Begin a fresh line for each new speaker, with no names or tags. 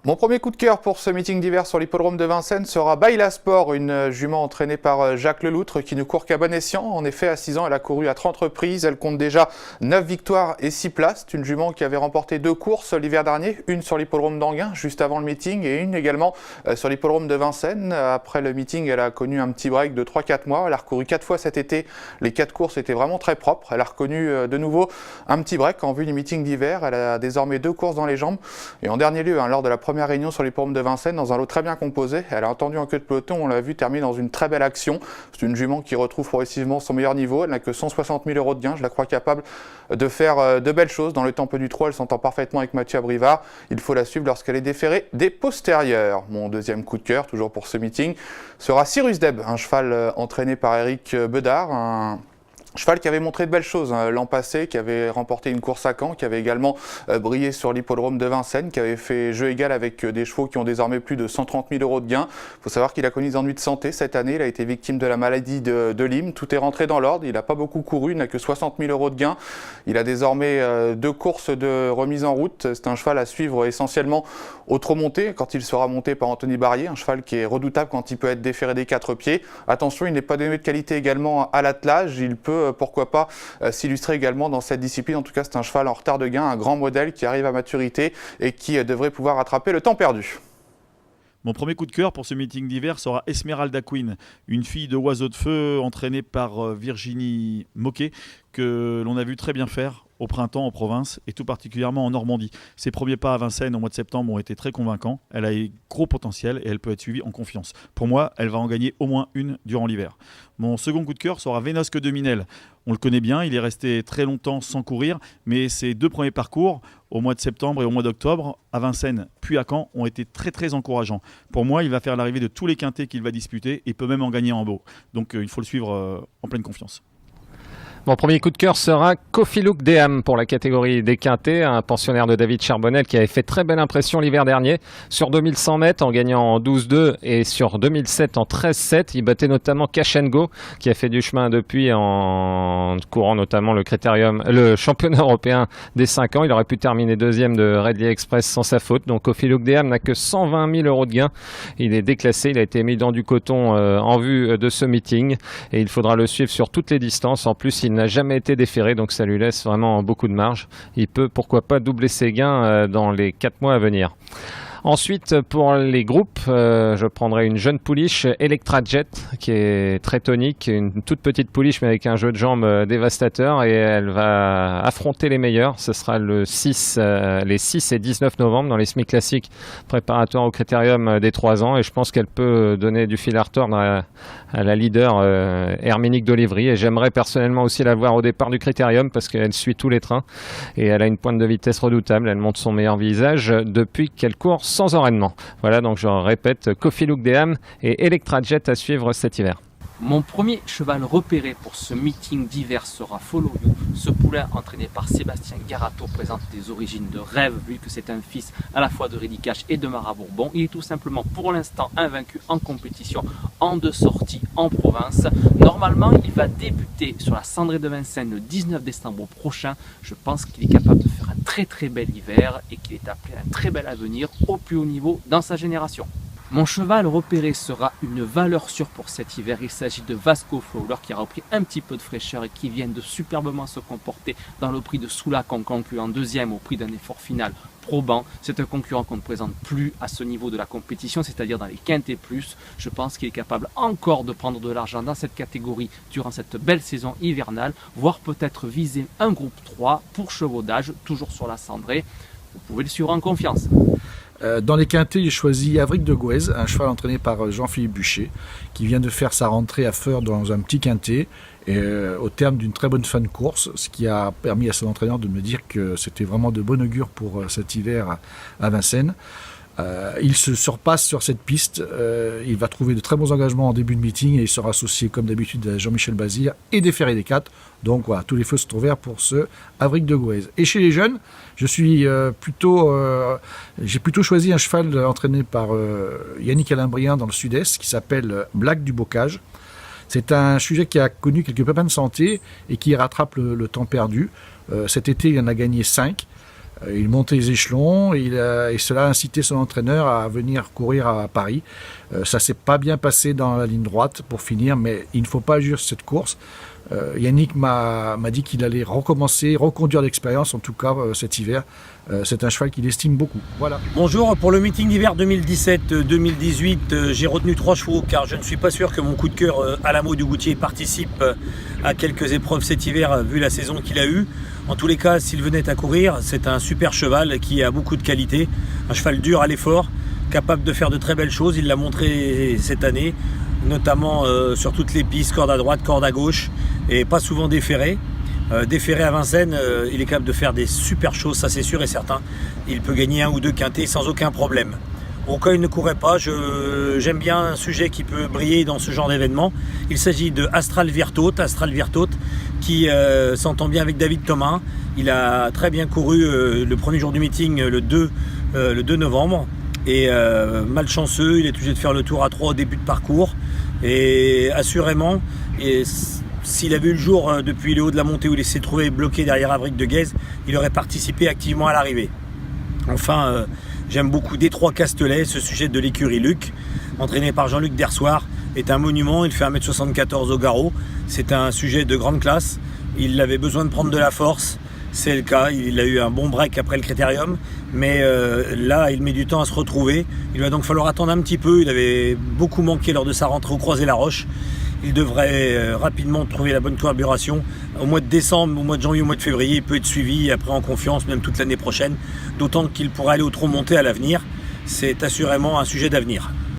Mon premier coup de cœur pour ce meeting d'hiver sur l'hippodrome de Vincennes sera Baila Sport, une jument entraînée par Jacques Leloutre qui ne court qu'à bon escient. En effet, à 6 ans, elle a couru à 30 reprises. Elle compte déjà 9 victoires et 6 places. C'est une jument qui avait remporté 2 courses l'hiver dernier, une sur l'hippodrome d'Anguin juste avant le meeting et une également sur l'hippodrome de Vincennes. Après le meeting, elle a connu un petit break de 3-4 mois. Elle a recouru 4 fois cet été. Les 4 courses étaient vraiment très propres. Elle a reconnu de nouveau un petit break en vue du meeting d'hiver. Elle a désormais 2 courses dans les jambes. Et en dernier lieu, lors de la première réunion sur l'hippodrome de Vincennes, dans un lot très bien composé, elle a entendu en queue de peloton, on l'a vu terminer dans une très belle action. C'est une jument qui retrouve progressivement son meilleur niveau. Elle n'a que 160 000 € de gain. Je la crois capable de faire de belles choses. Dans le tempo du 3, elle s'entend parfaitement avec Mathieu Abrivard. Il faut la suivre lorsqu'elle est déférée des postérieurs. Mon deuxième coup de cœur, toujours pour ce meeting, sera Cyrus Deb, un cheval entraîné par Eric Bedard, un cheval qui avait montré de belles choses l'an passé, qui avait remporté une course à Caen, qui avait également brillé sur l'hippodrome de Vincennes, qui avait fait jeu égal avec des chevaux qui ont désormais plus de 130 000 € de gains. Il faut savoir qu'il a connu des ennuis de santé cette année. Il a été victime de la maladie de Lyme. Tout est rentré dans l'ordre. Il n'a pas beaucoup couru. Il n'a que 60 000 € de gains. Il a désormais 2 courses de remise en route. C'est un cheval à suivre essentiellement au trot monté, quand il sera monté par Anthony Barrier. Un cheval qui est redoutable quand il peut être déféré des 4 pieds. Attention, il n'est pas dénué de qualité également à l'attelage. Il peut pourquoi pas s'illustrer également dans cette discipline. En tout cas, c'est un cheval en retard de gain, un grand modèle qui arrive à maturité et qui devrait pouvoir rattraper le temps perdu.
Mon premier coup de cœur pour ce meeting d'hiver sera Esmeralda Queen, une fille de oiseau de feu entraînée par Virginie Moquet, que l'on a vu très bien faire au printemps en province et tout particulièrement en Normandie. Ses premiers pas à Vincennes au mois de septembre ont été très convaincants. Elle a un gros potentiel et elle peut être suivie en confiance. Pour moi, elle va en gagner au moins une durant l'hiver. Mon second coup de cœur sera Vénosque de Minel. On le connaît bien, il est resté très longtemps sans courir, mais ses 2 premiers parcours, au mois de septembre et au mois d'octobre, à Vincennes puis à Caen, ont été très très encourageants. Pour moi, il va faire l'arrivée de tous les quintés qu'il va disputer et peut même en gagner en beau. Donc il faut le suivre en pleine confiance.
Mon premier coup de cœur sera Kofi Luke Deham pour la catégorie des quintés, un pensionnaire de David Charbonnel qui avait fait très belle impression l'hiver dernier sur 2100 mètres en gagnant en 12-2 et sur 2007 en 13-7. Il battait notamment Cash & Go qui a fait du chemin depuis en courant notamment le championnat européen des 5 ans. Il aurait pu terminer deuxième de Redley Express sans sa faute. Donc Kofi Luke Deham n'a que 120 000 € de gain. Il est déclassé, il a été mis dans du coton en vue de ce meeting et il faudra le suivre sur toutes les distances. En plus, il n'a jamais été déféré, donc ça lui laisse vraiment beaucoup de marge. Il peut, pourquoi pas, doubler ses gains dans les 4 mois à venir. Ensuite, pour les groupes, je prendrai une jeune pouliche, Electra Jet, qui est très tonique, une toute petite pouliche mais avec un jeu de jambes dévastateur et elle va affronter les meilleurs. Ce sera les 6 et 19 novembre dans les semi classiques préparatoires au critérium des 3 ans et je pense qu'elle peut donner du fil à retordre à la leader Herminique d'Olivry et j'aimerais personnellement aussi la voir au départ du critérium parce qu'elle suit tous les trains et elle a une pointe de vitesse redoutable. Elle montre son meilleur visage depuis qu'elle court sans enraînement. Voilà, donc je répète, Kofi Luke Deham et Electra Jet à suivre cet hiver.
Mon premier cheval repéré pour ce meeting d'hiver sera Follow You. Ce poulain entraîné par Sébastien Garato présente des origines de rêve vu que c'est un fils à la fois de Reddy Cash et de Mara Bourbon. Il est tout simplement pour l'instant invaincu en compétition en 2 sorties en province. Normalement, il va débuter sur la Cendrée de Vincennes le 19 décembre prochain. Je pense qu'il est capable de faire un très très bel hiver et qu'il est appelé à un très bel avenir au plus haut niveau dans sa génération. Mon cheval repéré sera une valeur sûre pour cet hiver. Il s'agit de Vasco Fowler qui a repris un petit peu de fraîcheur et qui vient de superbement se comporter dans le prix de Soulac en concluant 2e au prix d'un effort final probant. C'est un concurrent qu'on ne présente plus à ce niveau de la compétition, c'est-à-dire dans les quintés plus. Je pense qu'il est capable encore de prendre de l'argent dans cette catégorie durant cette belle saison hivernale, voire peut-être viser un groupe 3 pour chevaudage, toujours sur la Cendrée. Vous pouvez le suivre en confiance.
Dans les quintés, j'ai choisi Avric de Gouez, un cheval entraîné par Jean-Philippe Bucher, qui vient de faire sa rentrée à Feur dans un petit quintet, et au terme d'une très bonne fin de course, ce qui a permis à son entraîneur de me dire que c'était vraiment de bon augure pour cet hiver à Vincennes. Il se surpasse sur cette piste, il va trouver de très bons engagements en début de meeting et il sera associé comme d'habitude à Jean-Michel Bazir et des Ferrés des 4. Donc voilà, tous les feux sont ouverts pour ce Avric de Gouez. Et chez les jeunes, j'ai plutôt choisi un cheval entraîné par Yannick Alain-Brien dans le sud-est qui s'appelle Black du Bocage. C'est un sujet qui a connu quelques pépins de santé et qui rattrape le temps perdu. Cet été, il en a gagné 5. Il montait les échelons et cela a incité son entraîneur à venir courir à Paris. Ça s'est pas bien passé dans la ligne droite pour finir, mais il ne faut pas juger cette course. Yannick m'a dit qu'il allait reconduire l'expérience, en tout cas cet hiver. C'est un cheval qu'il estime beaucoup. Voilà.
Bonjour, pour le meeting d'hiver 2017-2018, j'ai retenu 3 chevaux car je ne suis pas sûr que mon coup de cœur Alamo du Goutier participe à quelques épreuves cet hiver vu la saison qu'il a eue. En tous les cas, s'il venait à courir, c'est un super cheval qui a beaucoup de qualité, un cheval dur à l'effort, capable de faire de très belles choses. Il l'a montré cette année, notamment sur toutes les pistes, corde à droite, corde à gauche, et pas souvent déferré. Déferré à Vincennes, il est capable de faire des super choses, ça c'est sûr et certain. Il peut gagner 1 ou 2 quintés sans aucun problème. Au cas où il ne courait pas, j'aime bien un sujet qui peut briller dans ce genre d'événement. Il s'agit de Astral Virtaut qui s'entend bien avec David Thomas. Il a très bien couru le premier jour du meeting, le 2 novembre. Et malchanceux, il est obligé de faire le tour à 3 au début de parcours. Et assurément, s'il avait eu le jour depuis le haut de la montée où il s'est trouvé bloqué derrière Avric de Guèze, il aurait participé activement à l'arrivée. Enfin, j'aime beaucoup Détroit Castelet, ce sujet de l'écurie Luc, entraîné par Jean-Luc Dersoir, est un monument, il fait 1m74 au garrot, c'est un sujet de grande classe, il avait besoin de prendre de la force, c'est le cas, il a eu un bon break après le critérium, mais là il met du temps à se retrouver, il va donc falloir attendre un petit peu, il avait beaucoup manqué lors de sa rentrée au Croisé-la-Roche. Il devrait rapidement trouver la bonne carburation. Au mois de décembre, au mois de janvier, au mois de février, il peut être suivi après en confiance, même toute l'année prochaine. D'autant qu'il pourrait aller au trot monté à l'avenir. C'est assurément un sujet d'avenir.